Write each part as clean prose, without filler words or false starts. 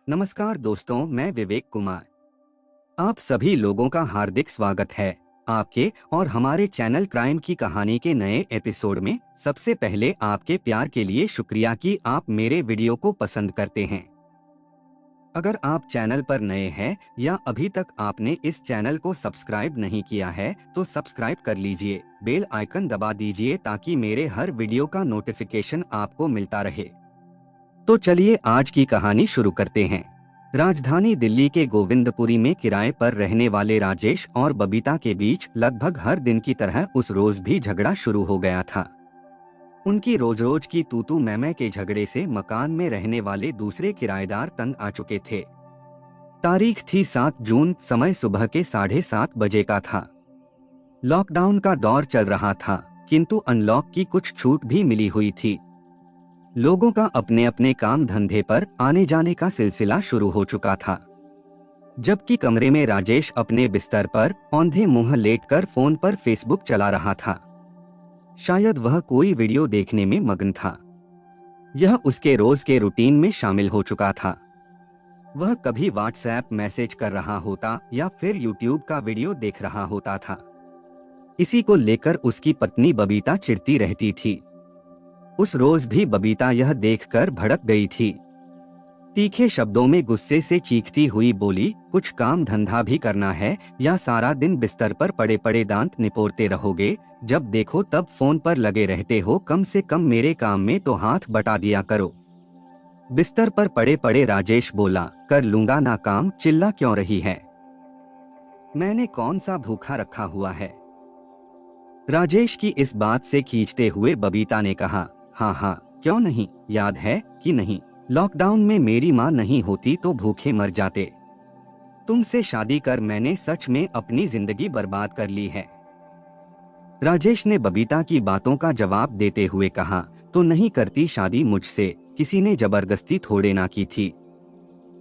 नमस्कार दोस्तों, मैं विवेक कुमार। आप सभी लोगों का हार्दिक स्वागत है आपके और हमारे चैनल क्राइम की कहानी के नए एपिसोड में। सबसे पहले आपके प्यार के लिए शुक्रिया कि आप मेरे वीडियो को पसंद करते हैं। अगर आप चैनल पर नए हैं या अभी तक आपने इस चैनल को सब्सक्राइब नहीं किया है तो सब्सक्राइब कर लीजिए, बेल आइकन दबा दीजिए ताकि मेरे हर वीडियो का नोटिफिकेशन आपको मिलता रहे। तो चलिए आज की कहानी शुरू करते हैं। राजधानी दिल्ली के गोविंदपुरी में किराए पर रहने वाले राजेश और बबीता के बीच लगभग हर दिन की तरह उस रोज भी झगड़ा शुरू हो गया था। उनकी रोज रोज की तू मैं के झगड़े से मकान में रहने वाले दूसरे किराएदार तंग आ चुके थे। तारीख थी 7 जून, समय सुबह के 7:30 बजे का था। लॉकडाउन का दौर चल रहा था, किंतु अनलॉक की कुछ छूट भी मिली हुई थी। लोगों का अपने अपने काम धंधे पर आने जाने का सिलसिला शुरू हो चुका था। जबकि कमरे में राजेश अपने बिस्तर पर औंधे मुंह लेटकर फोन पर फेसबुक चला रहा था। शायद वह कोई वीडियो देखने में मग्न था। यह उसके रोज के रूटीन में शामिल हो चुका था। वह कभी व्हाट्सएप मैसेज कर रहा होता या फिर यूट्यूब का वीडियो देख रहा होता था। इसी को लेकर उसकी पत्नी बबीता चिढ़ती रहती थी। उस रोज भी बबीता यह देखकर भड़क गई थी। तीखे शब्दों में गुस्से से चीखती हुई बोली, कुछ काम धंधा भी करना है या सारा दिन बिस्तर पर पड़े पड़े दांत निपोरते रहोगे? जब देखो तब फोन पर लगे रहते हो, कम से कम मेरे काम में तो हाथ बटा दिया करो। बिस्तर पर पड़े पड़े राजेश बोला, कर लूंगा ना काम, चिल्ला क्यों रही है? मैंने कौन सा भूखा रखा हुआ है? राजेश की इस बात से खींचते हुए बबीता ने कहा, हाँ हाँ क्यों नहीं, याद है कि नहीं, लॉकडाउन में मेरी माँ नहीं होती तो भूखे मर जाते। तुमसे शादी कर मैंने सच में अपनी जिंदगी बर्बाद कर ली है। राजेश ने बबीता की बातों का जवाब देते हुए कहा, तो नहीं करती शादी मुझसे, किसी ने जबरदस्ती थोड़े ना की थी।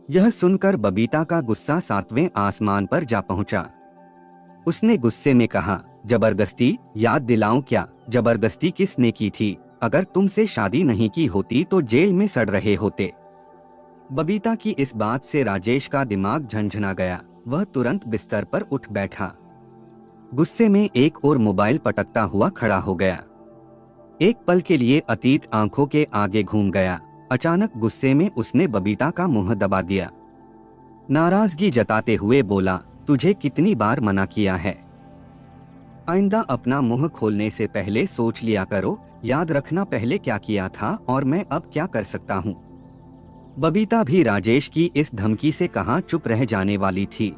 यह सुनकर बबीता का गुस्सा 7वें आसमान पर जा पहुंचा। उसने गुस्से में कहा, जबरदस्ती? याद दिलाऊं क्या, जबरदस्ती किसने की थी? अगर तुमसे शादी नहीं की होती तो जेल में सड़ रहे होते। बबीता की इस बात से राजेश का दिमाग झंझना गया। वह तुरंत बिस्तर पर उठ बैठा। गुस्से में एक और मोबाइल पटकता हुआ खड़ा हो गया। एक पल के लिए अतीत आंखों के आगे घूम गया। अचानक गुस्से में उसने बबीता का मुंह दबा दिया। नाराजगी जताते हुए बोला, तुझे कितनी बार मना किया है? आइंदा अपना मुंह खोलने से पहले सोच लिया करो। याद रखना पहले क्या किया था और मैं अब क्या कर सकता हूँ। बबीता भी राजेश की इस धमकी से कहां चुप रह जाने वाली थी।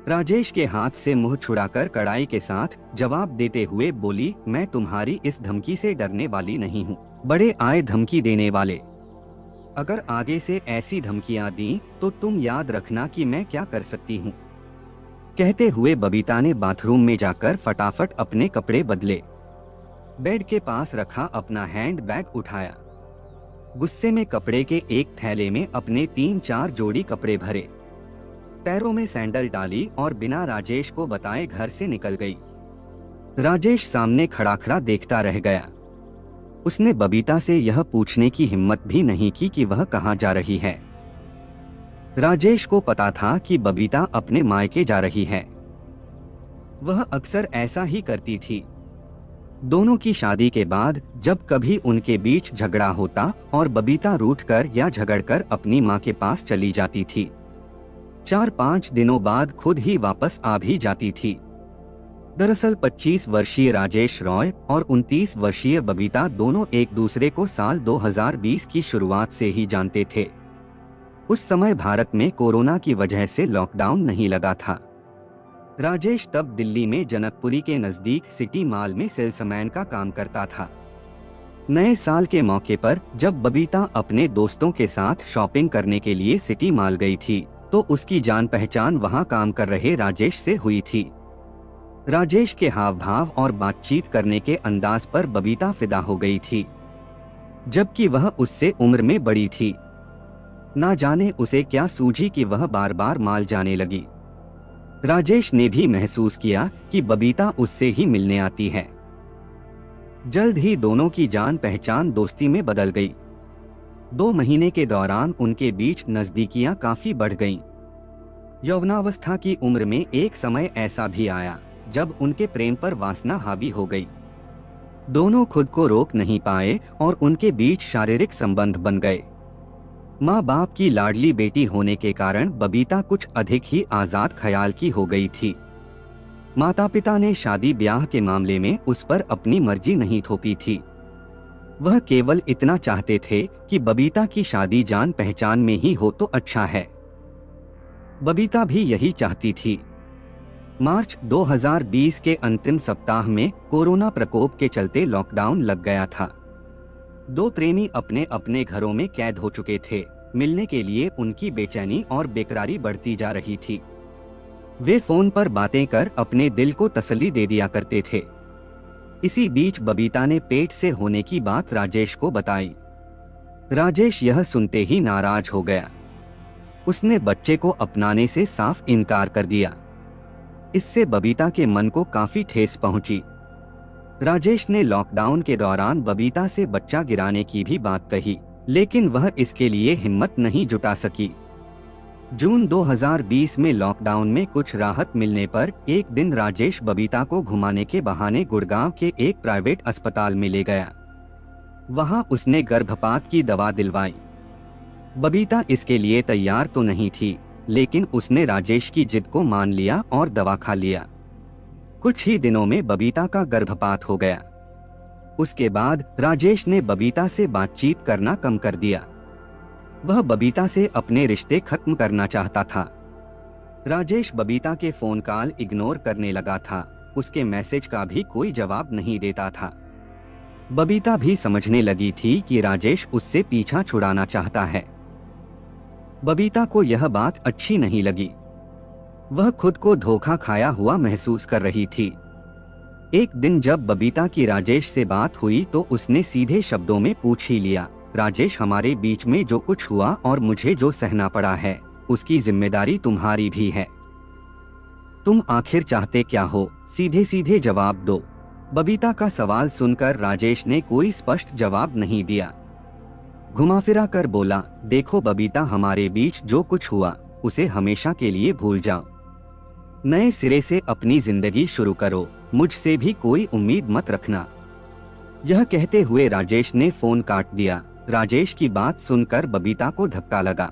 राजेश के हाथ से मुंह छुड़ाकर कड़ाई के साथ जवाब देते हुए बोली, मैं तुम्हारी इस धमकी से डरने वाली नहीं हूँ। बड़े आए धमकी देने वाले। अगर आगे से ऐसी धमकियां दी तो तुम याद रखना कि मैं क्या कर सकती हूँ। कहते हुए बबीता ने बाथरूम में जाकर फटाफट अपने कपड़े बदले। बेड के पास रखा अपना हैंड बैग उठाया। गुस्से में कपड़े के एक थैले में अपने 3-4 जोड़ी कपड़े भरे। पैरों में सैंडल डाली और बिना राजेश को बताए घर से निकल गई। राजेश सामने खड़ा खड़ा देखता रह गया। उसने बबीता से यह पूछने की हिम्मत भी नहीं की कि वह कहाँ जा रही है। राजेश को पता था कि बबीता अपने मायके जा रही है। वह अक्सर ऐसा ही करती थी। दोनों की शादी के बाद जब कभी उनके बीच झगड़ा होता और बबीता रूठकर या झगड़कर अपनी मां के पास चली जाती थी। 4-5 दिनों बाद खुद ही वापस आ भी जाती थी। दरअसल 25 वर्षीय राजेश रॉय और 29 वर्षीय बबीता दोनों एक दूसरे को साल 2020 की शुरुआत से ही जानते थे। उस समय भारत में कोरोना की वजह से लॉकडाउन नहीं लगा था। राजेश तब दिल्ली में जनकपुरी के नजदीक सिटी मॉल में सेल्समैन का काम करता था। नए साल के मौके पर जब बबीता अपने दोस्तों के साथ शॉपिंग करने के लिए सिटी मॉल गई थी तो उसकी जान पहचान वहां काम कर रहे राजेश से हुई थी। राजेश के हाव भाव और बातचीत करने के अंदाज पर बबीता फिदा हो गई थी, जबकि वह उससे उम्र में बड़ी थी। ना जाने उसे क्या सूझी कि वह बार बार मॉल जाने लगी। राजेश ने भी महसूस किया कि बबीता उससे ही मिलने आती है। जल्द ही दोनों की जान पहचान दोस्ती में बदल गई। 2 महीने के दौरान उनके बीच नजदीकियां काफी बढ़ गईं। यौवनावस्था की उम्र में एक समय ऐसा भी आया जब उनके प्रेम पर वासना हावी हो गई। दोनों खुद को रोक नहीं पाए और उनके बीच शारीरिक संबंध बन गए। माँ बाप की लाडली बेटी होने के कारण बबीता कुछ अधिक ही आजाद ख्याल की हो गई थी। माता पिता ने शादी ब्याह के मामले में उस पर अपनी मर्जी नहीं थोपी थी। वह केवल इतना चाहते थे कि बबीता की शादी जान पहचान में ही हो तो अच्छा है। बबीता भी यही चाहती थी। मार्च 2020 के अंतिम सप्ताह में कोरोना प्रकोप के चलते लॉकडाउन लग गया था। 2 प्रेमी अपने अपने घरों में कैद हो चुके थे। मिलने के लिए उनकी बेचैनी और बेकरारी बढ़ती जा रही थी। वे फोन पर बातें कर अपने दिल को तसल्ली दे दिया करते थे। इसी बीच बबीता ने पेट से होने की बात राजेश को बताई। राजेश यह सुनते ही नाराज हो गया। उसने बच्चे को अपनाने से साफ इनकार कर दिया। इससे बबीता के मन को काफी ठेस पहुंची। राजेश ने लॉकडाउन के दौरान बबीता से बच्चा गिराने की भी बात कही, लेकिन वह इसके लिए हिम्मत नहीं जुटा सकी। जून 2020 में लॉकडाउन में कुछ राहत मिलने पर एक दिन राजेश बबीता को घुमाने के बहाने गुड़गांव के एक प्राइवेट अस्पताल में ले गया। वहां उसने गर्भपात की दवा दिलवाई। बबीता इसके लिए तैयार तो नहीं थी, लेकिन उसने राजेश की जिद को मान लिया और दवा खा लिया। कुछ ही दिनों में बबीता का गर्भपात हो गया। उसके बाद राजेश ने बबीता से बातचीत करना कम कर दिया। वह बबीता से अपने रिश्ते खत्म करना चाहता था। राजेश बबीता के फोन कॉल इग्नोर करने लगा था। उसके मैसेज का भी कोई जवाब नहीं देता था। बबीता भी समझने लगी थी कि राजेश उससे पीछा छुड़ाना चाहता है। बबीता को यह बात अच्छी नहीं लगी। वह खुद को धोखा खाया हुआ महसूस कर रही थी। एक दिन जब बबीता की राजेश से बात हुई तो उसने सीधे शब्दों में पूछ ही लिया, राजेश, हमारे बीच में जो कुछ हुआ और मुझे जो सहना पड़ा है, उसकी जिम्मेदारी तुम्हारी भी है। तुम आखिर चाहते क्या हो? सीधे सीधे जवाब दो। बबीता का सवाल सुनकर राजेश ने कोई स्पष्ट जवाब नहीं दिया। घुमाफिरा कर बोला, देखो बबीता, हमारे बीच जो कुछ हुआ उसे हमेशा के लिए भूल जाओ। नए सिरे से अपनी जिंदगी शुरू करो। मुझसे भी कोई उम्मीद मत रखना। यह कहते हुए राजेश ने फोन काट दिया। राजेश की बात सुनकर बबीता को धक्का लगा।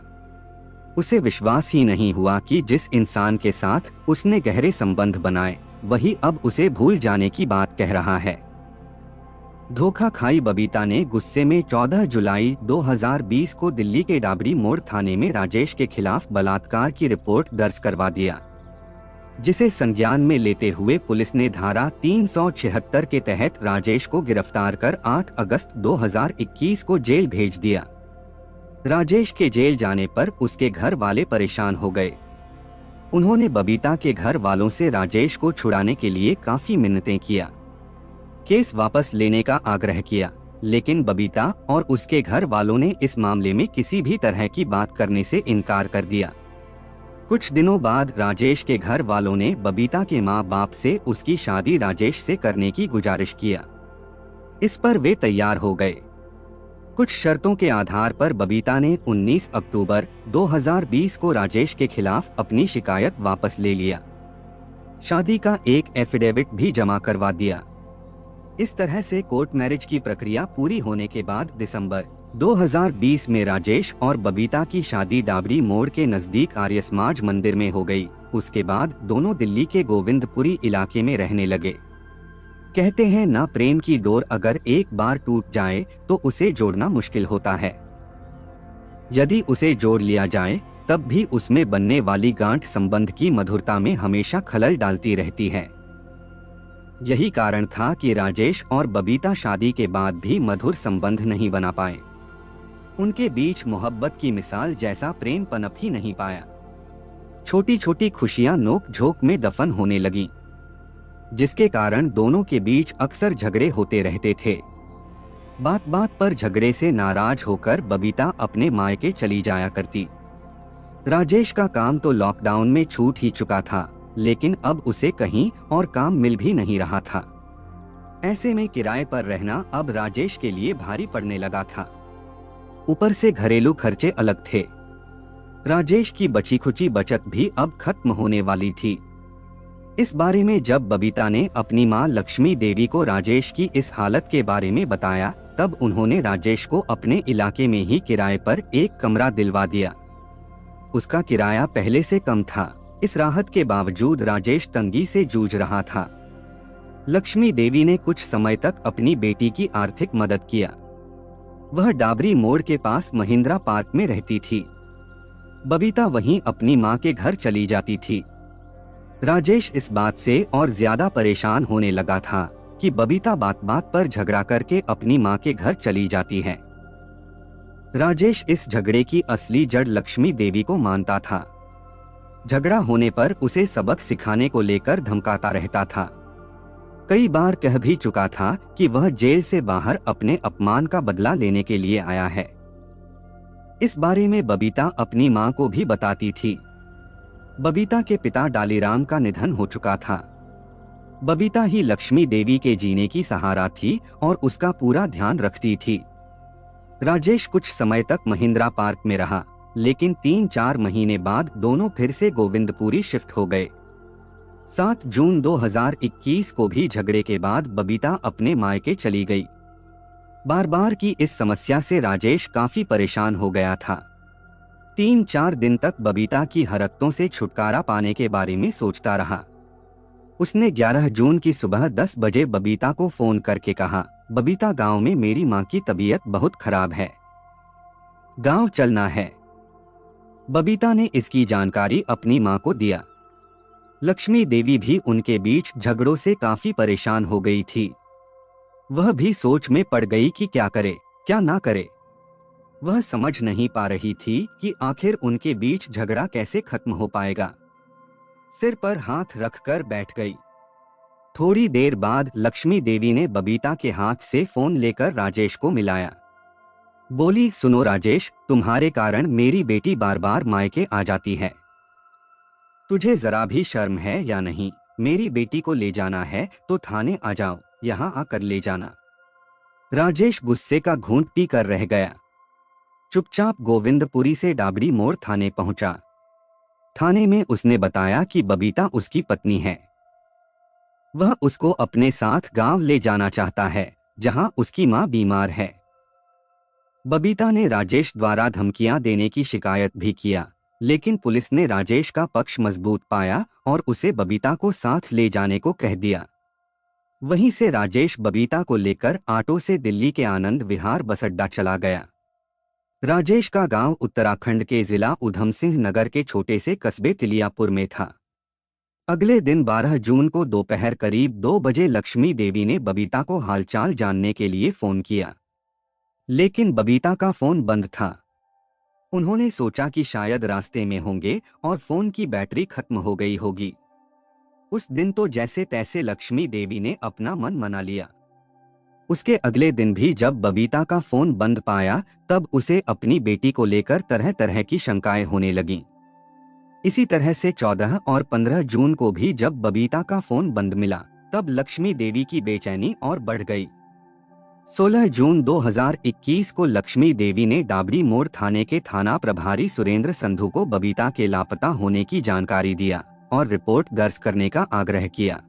उसे विश्वास ही नहीं हुआ कि जिस इंसान के साथ उसने गहरे संबंध बनाए, वही अब उसे भूल जाने की बात कह रहा है। धोखा खाई बबीता ने गुस्से में 14 जुलाई 2020 को दिल्ली के डाबरी मोड़ थाने में राजेश के खिलाफ बलात्कार की रिपोर्ट दर्ज करवा दिया, जिसे संज्ञान में लेते हुए पुलिस ने धारा 376 के तहत राजेश को गिरफ्तार कर 8 अगस्त 2021 को जेल भेज दिया। राजेश के जेल जाने पर उसके घर वाले परेशान हो गए। उन्होंने बबीता के घर वालों से राजेश को छुड़ाने के लिए काफी मिन्नतें किया, केस वापस लेने का आग्रह किया, लेकिन बबीता और उसके घर वालों ने इस मामले में किसी भी तरह की बात करने से इनकार कर दिया। कुछ दिनों बाद राजेश के घर वालों ने बबीता के माँ बाप से उसकी शादी राजेश से करने की गुजारिश किया। इस पर वे तैयार हो गए। कुछ शर्तों के आधार पर बबीता ने 19 अक्टूबर 2020 को राजेश के खिलाफ अपनी शिकायत वापस ले लिया। शादी का एक एफिडेविट भी जमा करवा दिया। इस तरह से कोर्ट मैरिज की प्रक्रिया पूरी होने के बाद दिसंबर 2020 में राजेश और बबीता की शादी डाबरी मोड़ के नजदीक आर्य समाज मंदिर में हो गई। उसके बाद दोनों दिल्ली के गोविंदपुरी इलाके में रहने लगे। कहते हैं ना, प्रेम की डोर अगर एक बार टूट जाए तो उसे जोड़ना मुश्किल होता है। यदि उसे जोड़ लिया जाए तब भी उसमें बनने वाली गांठ संबंध की मधुरता में हमेशा खलल डालती रहती है। यही कारण था कि राजेश और बबीता शादी के बाद भी मधुर संबंध नहीं बना पाए। उनके बीच मोहब्बत की मिसाल जैसा प्रेम पनप ही नहीं पाया। छोटी छोटी खुशियां नोक झोंक में दफन होने लगीं, जिसके कारण दोनों के बीच अक्सर झगड़े होते रहते थे। बात बात पर झगड़े से नाराज होकर बबीता अपने मायके चली जाया करती। राजेश का काम तो लॉकडाउन में छूट ही चुका था, लेकिन अब उसे कहीं और काम मिल भी नहीं रहा था। ऐसे में किराए पर रहना अब राजेश के लिए भारी पड़ने लगा था। ऊपर से घरेलू खर्चे अलग थे। राजेश की बची खुची बचत भी अब खत्म होने वाली थी। इस बारे में जब बबीता ने अपनी मां लक्ष्मी देवी को राजेश की इस हालत के बारे में बताया, तब उन्होंने राजेश को अपने इलाके में ही किराए पर एक कमरा दिलवा दिया। उसका किराया पहले से कम था। इस राहत के बावजूद राजेश तंगी से जूझ रहा था। लक्ष्मी देवी ने कुछ समय तक अपनी बेटी की आर्थिक मदद किया। वह डाबरी मोड़ के पास महिंद्रा पार्क में रहती थी। बबीता वहीं अपनी मां के घर चली जाती थी। राजेश इस बात से और ज्यादा परेशान होने लगा था कि बबीता बात बात पर झगड़ा करके अपनी मां के घर चली जाती है। राजेश इस झगड़े की असली जड़ लक्ष्मी देवी को मानता था। झगड़ा होने पर उसे सबक सिखाने को लेकर धमकाता रहता था। कई बार कह भी चुका था कि वह जेल से बाहर अपने अपमान का बदला लेने के लिए आया है। इस बारे में बबीता अपनी मां को भी बताती थी। बबीता के पिता डालीराम का निधन हो चुका था। बबीता ही लक्ष्मी देवी के जीने की सहारा थी और उसका पूरा ध्यान रखती थी। राजेश कुछ समय तक महिंद्रा पार्क में रहा, लेकिन 3-4 महीने बाद दोनों फिर से गोविंदपुरी शिफ्ट हो गए। 7 जून 2021 को भी झगड़े के बाद बबीता अपने मायके चली गई। बार बार की इस समस्या से राजेश काफी परेशान हो गया था। 3-4 दिन तक बबीता की हरकतों से छुटकारा पाने के बारे में सोचता रहा। उसने 11 जून की सुबह 10 बजे बबीता को फोन करके कहा, बबीता, गांव में मेरी मां की तबीयत बहुत खराब है, गांव चलना है। बबीता ने इसकी जानकारी अपनी मां को दिया। लक्ष्मी देवी भी उनके बीच झगड़ों से काफी परेशान हो गई थी। वह भी सोच में पड़ गई कि क्या करे क्या ना करे। वह समझ नहीं पा रही थी कि आखिर उनके बीच झगड़ा कैसे खत्म हो पाएगा। सिर पर हाथ रखकर बैठ गई। थोड़ी देर बाद लक्ष्मी देवी ने बबीता के हाथ से फोन लेकर राजेश को मिलाया। बोली, सुनो राजेश, तुम्हारे कारण मेरी बेटी बार बार मायके आ जाती है। तुझे जरा भी शर्म है या नहीं? मेरी बेटी को ले जाना है तो थाने आ जाओ, यहाँ आकर ले जाना। राजेश गुस्से का घूंट पी कर रह गया। चुपचाप गोविंदपुरी से डाबरी मोड़ थाने पहुंचा। थाने में उसने बताया कि बबीता उसकी पत्नी है। वह उसको अपने साथ गांव ले जाना चाहता है, जहां उसकी मां बीमार है। बबीता ने राजेश द्वारा धमकियां देने की शिकायत भी किया, लेकिन पुलिस ने राजेश का पक्ष मजबूत पाया और उसे बबीता को साथ ले जाने को कह दिया। वहीं से राजेश बबीता को लेकर ऑटो से दिल्ली के आनंद विहार बस अड्डा चला गया। राजेश का गांव उत्तराखंड के जिला उधम सिंह नगर के छोटे से कस्बे तिलियापुर में था। अगले दिन 12 जून को दोपहर करीब 2 बजे लक्ष्मी देवी ने बबीता को हालचाल जानने के लिए फोन किया, लेकिन बबीता का फोन बंद था। उन्होंने सोचा कि शायद रास्ते में होंगे और फोन की बैटरी खत्म हो गई होगी। उस दिन तो जैसे तैसे लक्ष्मी देवी ने अपना मन मना लिया। उसके अगले दिन भी जब बबीता का फोन बंद पाया, तब उसे अपनी बेटी को लेकर तरह तरह की शंकाएं होने लगीं। इसी तरह से 14 और 15 जून को भी जब बबीता का फोन बंद मिला, तब लक्ष्मी देवी की बेचैनी और बढ़ गई। 16 जून 2021 को लक्ष्मी देवी ने डाबरी मोड़ थाने के थाना प्रभारी सुरेंद्र संधू को बबीता के लापता होने की जानकारी दिया और रिपोर्ट दर्ज करने का आग्रह किया।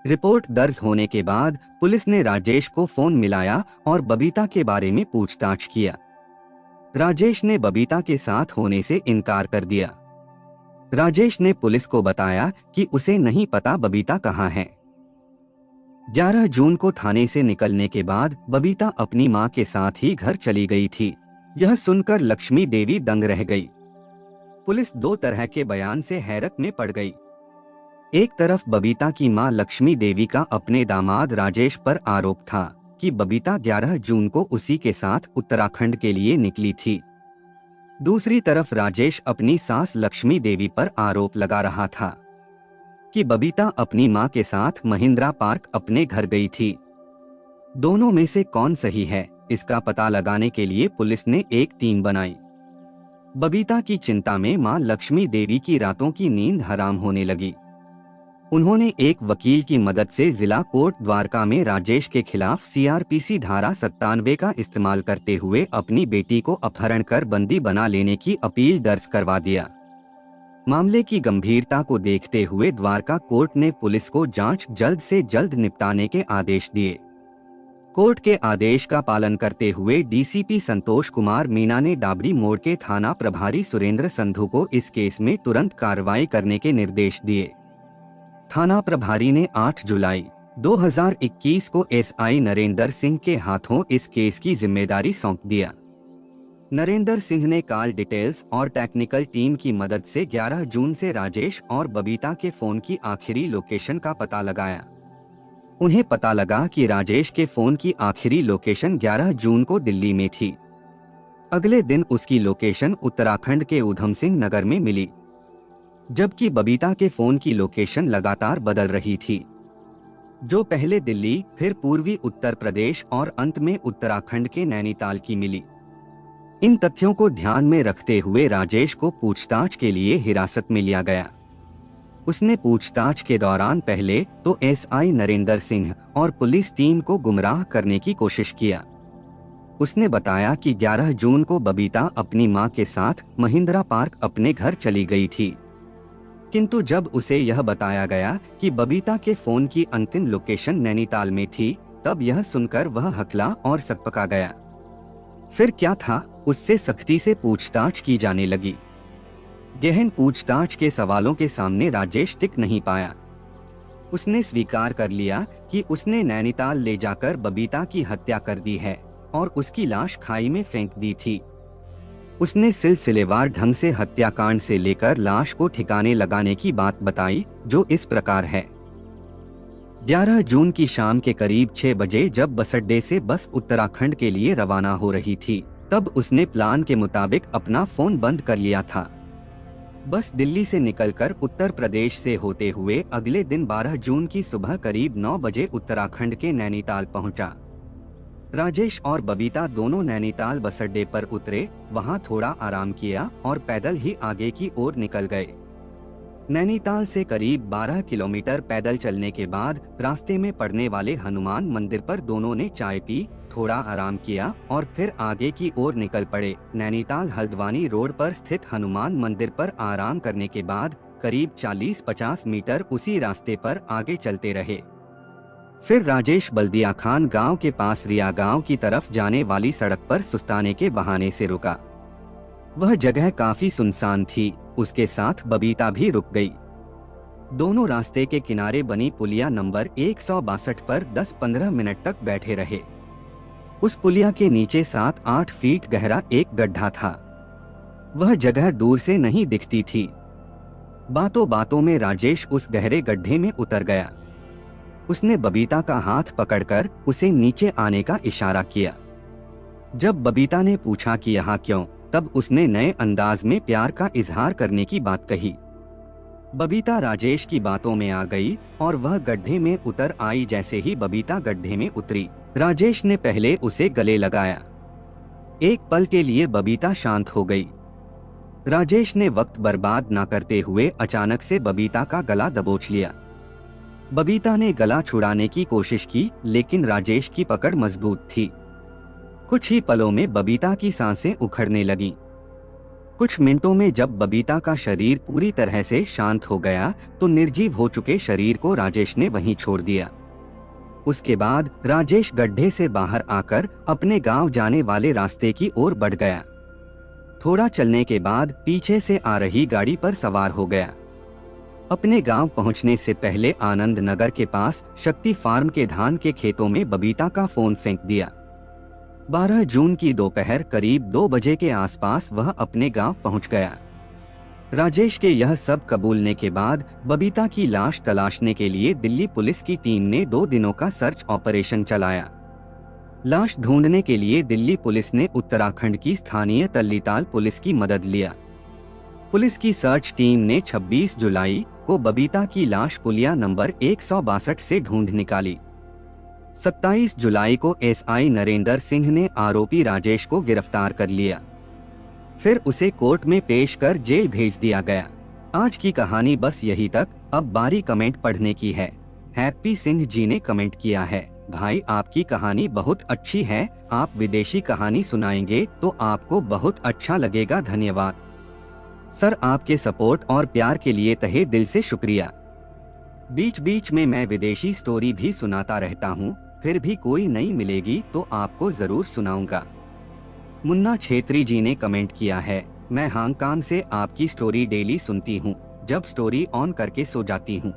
रिपोर्ट दर्ज होने के बाद पुलिस ने राजेश को फोन मिलाया और बबीता के बारे में पूछताछ किया। राजेश ने बबीता के साथ होने से इनकार कर दिया। राजेश ने पुलिस को बताया कि उसे नहीं पता बबीता कहाँ है। 11 जून को थाने से निकलने के बाद बबीता अपनी मां के साथ ही घर चली गई थी। यह सुनकर लक्ष्मी देवी दंग रह गई। पुलिस 2 तरह के बयान से हैरत में पड़ गई। एक तरफ बबीता की मां लक्ष्मी देवी का अपने दामाद राजेश पर आरोप था कि बबीता 11 जून को उसी के साथ उत्तराखंड के लिए निकली थी। दूसरी तरफ राजेश अपनी सास लक्ष्मी देवी पर आरोप लगा रहा था कि बबीता अपनी मां के साथ महिंद्रा पार्क अपने घर गई थी। दोनों में से कौन सही है, इसका पता लगाने के लिए पुलिस ने एक टीम बनाई। बबीता की चिंता में मां लक्ष्मी देवी की रातों की नींद हराम होने लगी। उन्होंने एक वकील की मदद से जिला कोर्ट द्वारका में राजेश के खिलाफ सीआरपीसी धारा 97 का इस्तेमाल करते हुए अपनी बेटी को अपहरण कर बंदी बना लेने की अपील दर्ज करवा दिया। मामले की गंभीरता को देखते हुए द्वारका कोर्ट ने पुलिस को जांच जल्द से जल्द निपटाने के आदेश दिए। कोर्ट के आदेश का पालन करते हुए डीसीपी संतोष कुमार मीणा ने डाबड़ी मोड़ के थाना प्रभारी सुरेंद्र संधू को इस केस में तुरंत कार्रवाई करने के निर्देश दिए। थाना प्रभारी ने 8 जुलाई 2021 को एसआई नरेंद्र सिंह के हाथों इस केस की जिम्मेदारी सौंप दिया। नरेंद्र सिंह ने कॉल डिटेल्स और टेक्निकल टीम की मदद से 11 जून से राजेश और बबीता के फोन की आखिरी लोकेशन का पता लगाया। उन्हें पता लगा कि राजेश के फोन की आखिरी लोकेशन 11 जून को दिल्ली में थी। अगले दिन उसकी लोकेशन उत्तराखंड के उधम सिंह नगर में मिली, जबकि बबीता के फोन की लोकेशन लगातार बदल रही थी, जो पहले दिल्ली, फिर पूर्वी उत्तर प्रदेश और अंत में उत्तराखंड के नैनीताल की मिली। इन तथ्यों को ध्यान में रखते हुए राजेश को पूछताछ के लिए हिरासत में लिया गया। उसने पूछताछ के दौरान पहले तो एसआई नरेंद्र सिंह और पुलिस टीम को गुमराह करने की कोशिश किया। उसने बताया कि 11 जून को बबीता अपनी मां के साथ महिंद्रा पार्क अपने घर चली गई थी, किंतु जब उसे यह बताया गया कि बबीता के फोन की अंतिम लोकेशन नैनीताल में थी, तब यह सुनकर वह हकला और सकपका गया। फिर क्या था, उससे सख्ती से पूछताछ की जाने लगी। गहन पूछताछ के सवालों के सामने राजेश टिक नहीं पाया। उसने स्वीकार कर लिया कि उसने नैनीताल ले जाकर बबीता की हत्या कर दी है और उसकी लाश खाई में फेंक दी थी। उसने सिलसिलेवार ढंग से हत्याकांड से लेकर लाश को ठिकाने लगाने की बात बताई, जो इस प्रकार है। 11 जून की शाम के करीब 6 बजे जब बस अड्डे से बस उत्तराखंड के लिए रवाना हो रही थी, तब उसने प्लान के मुताबिक अपना फोन बंद कर लिया था। बस दिल्ली से निकलकर उत्तर प्रदेश से होते हुए अगले दिन 12 जून की सुबह करीब 9 बजे उत्तराखंड के नैनीताल पहुंचा। राजेश और बबीता दोनों नैनीताल बस अड्डे पर उतरे, वहां थोड़ा आराम किया और पैदल ही आगे की ओर निकल गए। नैनीताल से करीब 12 किलोमीटर पैदल चलने के बाद रास्ते में पड़ने वाले हनुमान मंदिर पर दोनों ने चाय पी, थोड़ा आराम किया और फिर आगे की ओर निकल पड़े। नैनीताल हल्द्वानी रोड पर स्थित हनुमान मंदिर पर आराम करने के बाद करीब 40-50 मीटर उसी रास्ते पर आगे चलते रहे। फिर राजेश बल्दिया खान गांव के पास रिया गांव की तरफ जाने वाली सड़क पर सुस्ताने के बहाने से रुका। वह जगह काफी सुनसान थी, उसके साथ बबीता भी रुक गई। दोनों रास्ते के किनारे बनी पुलिया नंबर 162 पर 10-15 मिनट तक बैठे रहे। उस पुलिया के नीचे 7-8 फीट गहरा एक गड्ढा था। वह जगह दूर से नहीं दिखती थी। बातों बातों में राजेश उस गहरे गड्ढे में उतर गया। उसने बबीता का हाथ पकड़कर उसे नीचे आने का इशारा किया। जब बबीता ने पूछा कि यहाँ क्यों, तब उसने नए अंदाज में प्यार का इजहार करने की बात कही। बबीता राजेश की बातों में आ गई और वह गड्ढे में उतर आई। जैसे ही बबीता गड्ढे में उतरी, राजेश ने पहले उसे गले लगाया। एक पल के लिए बबीता शांत हो गई। राजेश ने वक्त बर्बाद न करते हुए अचानक से बबीता का गला दबोच लिया। बबीता ने गला छुड़ाने की कोशिश की, लेकिन राजेश की पकड़ मजबूत थी। कुछ ही पलों में बबीता की सांसें उखड़ने लगीं। कुछ मिनटों में जब बबीता का शरीर पूरी तरह से शांत हो गया, तो निर्जीव हो चुके शरीर को राजेश ने वहीं छोड़ दिया। उसके बाद राजेश गड्ढे से बाहर आकर अपने गांव जाने वाले रास्ते की ओर बढ़ गया। थोड़ा चलने के बाद पीछे से आ रही गाड़ी पर सवार हो गया। अपने गांव पहुंचने से पहले आनंद नगर के पास शक्ति फार्म के धान के खेतों में बबीता का फोन फेंक दिया। 12 जून की दोपहर करीब 2 बजे के आसपास वह अपने गांव पहुंच गया। राजेश के यह सब कबूलने के बाद बबीता की लाश तलाशने के लिए दिल्ली पुलिस की टीम ने 2 दिनों का सर्च ऑपरेशन चलाया। लाश ढूंढने के लिए दिल्ली पुलिस ने उत्तराखंड की स्थानीय तल्लीताल पुलिस की मदद लिया। पुलिस की सर्च टीम ने 26 जुलाई को बबीता की लाश पुलिया नंबर 162 से ढूंढ निकाली। 27 जुलाई को एसआई नरेंद्र सिंह ने आरोपी राजेश को गिरफ्तार कर लिया। फिर उसे कोर्ट में पेश कर जेल भेज दिया गया। आज की कहानी बस यही तक। अब बारी कमेंट पढ़ने की है। हैप्पी सिंह जी ने कमेंट किया है, भाई आपकी कहानी बहुत अच्छी है, आप विदेशी कहानी सुनाएंगे तो आपको बहुत अच्छा लगेगा, धन्यवाद सर। आपके सपोर्ट और प्यार के लिए तहे दिल से शुक्रिया। बीच बीच में मैं विदेशी स्टोरी भी सुनाता रहता हूँ, फिर भी कोई नई मिलेगी तो आपको जरूर सुनाऊंगा। मुन्ना छेत्री जी ने कमेंट किया है, मैं हांगकांग से आपकी स्टोरी डेली सुनती हूँ, जब स्टोरी ऑन करके सो जाती हूँ,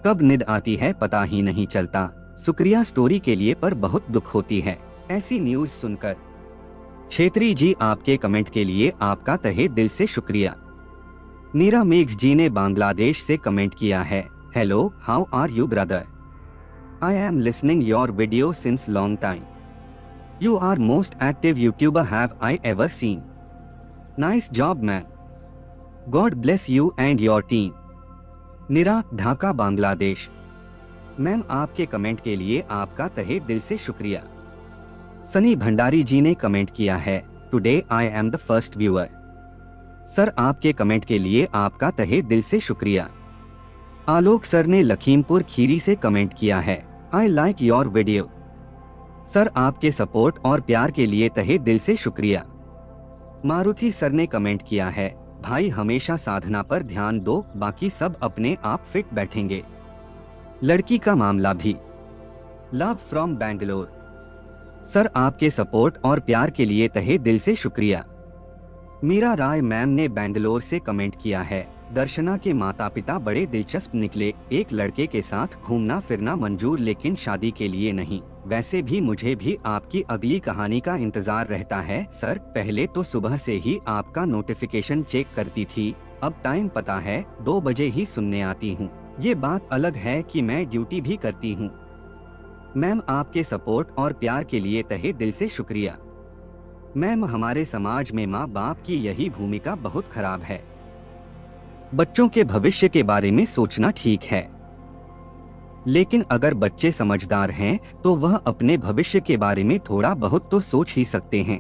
कब नींद आती है पता ही नहीं चलता। शुक्रिया स्टोरी के लिए, पर बहुत दुख होती है ऐसी न्यूज सुनकर। छेत्री जी आपके कमेंट के लिए आपका तहे दिल से शुक्रिया। नीरा मेघ जी ने बांग्लादेश से कमेंट किया है, hello how are you brother, I am listening your video since long time, you are most active YouTuber have I ever seen, nice job man, God bless you and your team. Neera, Dhaka Bangladesh. Ma'am आपके comment के लिए आपका तहे दिल से शुक्रिया। सनी भंडारी जी ने comment किया है, today I am the first viewer. Sir आपके कमेंट के लिए आपका तहे दिल से शुक्रिया। आलोक सर ने लखीमपुर खीरी से कमेंट किया है, I like your video. Sir आपके सपोर्ट और प्यार के लिए तहे दिल से शुक्रिया। मारुति सर ने कमेंट किया है, भाई हमेशा साधना पर ध्यान दो, बाकी सब अपने आप फिट बैठेंगे, लड़की का मामला भी। Love from Bangalore. सर आपके सपोर्ट और प्यार के लिए तहे दिल से शुक्रिया। मीरा राय मैम ने बैंगलोर से कमेंट किया है, दर्शना के माता पिता बड़े दिलचस्प निकले, एक लड़के के साथ घूमना फिरना मंजूर लेकिन शादी के लिए नहीं। वैसे भी मुझे भी आपकी अगली कहानी का इंतजार रहता है सर, पहले तो सुबह से ही आपका नोटिफिकेशन चेक करती थी, अब टाइम पता है 2 बजे ही सुनने आती हूँ। ये बात अलग है कि मैं ड्यूटी भी करती हूँ। मैम आपके सपोर्ट और प्यार के लिए तहे दिल से शुक्रिया। मैम हमारे समाज में माँ बाप की यही भूमिका बहुत खराब है, बच्चों के भविष्य के बारे में सोचना ठीक है, लेकिन अगर बच्चे समझदार हैं तो वह अपने भविष्य के बारे में थोड़ा बहुत तो सोच ही सकते हैं।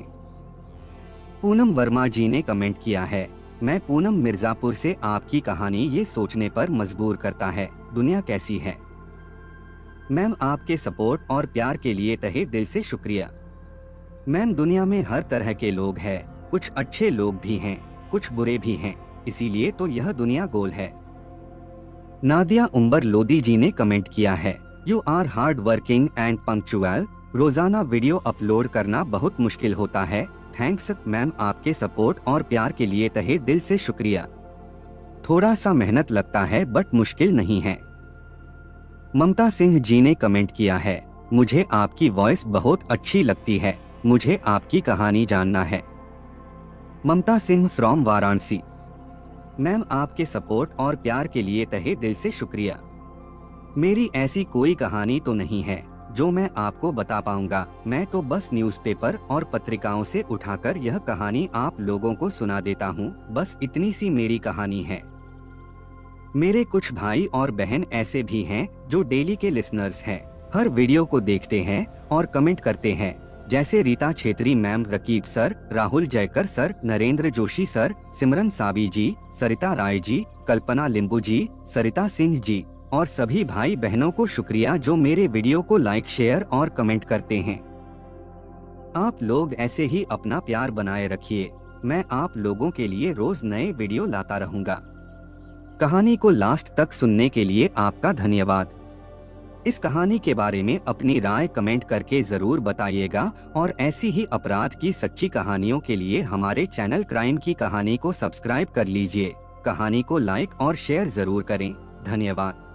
पूनम वर्मा जी ने कमेंट किया है, मैं पूनम मिर्जापुर से, आपकी कहानी ये सोचने पर मजबूर करता है, दुनिया कैसी है। मैम आपके सपोर्ट और प्यार के लिए तहे दिल से शुक्रिया। मैम दुनिया में हर तरह के लोग हैं, कुछ अच्छे लोग भी हैं, कुछ बुरे भी हैं, इसीलिए तो यह दुनिया गोल है। नादिया उम्बर लोदी जी ने कमेंट किया है, you are hard working and punctual, रोजाना वीडियो अपलोड करना बहुत मुश्किल होता है, थैंक्स। मैम आपके सपोर्ट और प्यार के लिए तहे दिल से शुक्रिया। थोड़ा सा मेहनत लगता है बट मुश्किल नहीं है। ममता सिंह जी ने कमेंट किया है, मुझे आपकी वॉइस बहुत अच्छी लगती है, मुझे आपकी कहानी जानना है। ममता सिंह फ्रॉम वाराणसी। मैम आपके सपोर्ट और प्यार के लिए तहे दिल से शुक्रिया। मेरी ऐसी कोई कहानी तो नहीं है जो मैं आपको बता पाऊंगा, मैं तो बस न्यूज़पेपर और पत्रिकाओं से उठाकर यह कहानी आप लोगों को सुना देता हूँ, बस इतनी सी मेरी कहानी है। मेरे कुछ भाई और बहन ऐसे भी हैं जो डेली के लिसनर्स हैं, हर वीडियो को देखते हैं और कमेंट करते हैं, जैसे Rita Chhetri ma'am, Rakib sir, Rahul Jaykar sir, Narendra Joshi sir, Simran Sabi ji, Sarita Rai ji, Kalpana Limbu ji, सरिता सिंह जी और सभी भाई बहनों को शुक्रिया जो मेरे वीडियो को लाइक, शेयर और कमेंट करते हैं। आप लोग ऐसे ही अपना प्यार बनाए रखिए, मैं आप लोगों के लिए रोज नए वीडियो लाता रहूंगा। कहानी को लास्ट तक सुनने के लिए आपका धन्यवाद। इस कहानी के बारे में अपनी राय कमेंट करके जरूर बताइएगा और ऐसी ही अपराध की सच्ची कहानियों के लिए हमारे चैनल क्राइम की कहानी को सब्सक्राइब कर लीजिए। कहानी को लाइक और शेयर जरूर करें। धन्यवाद।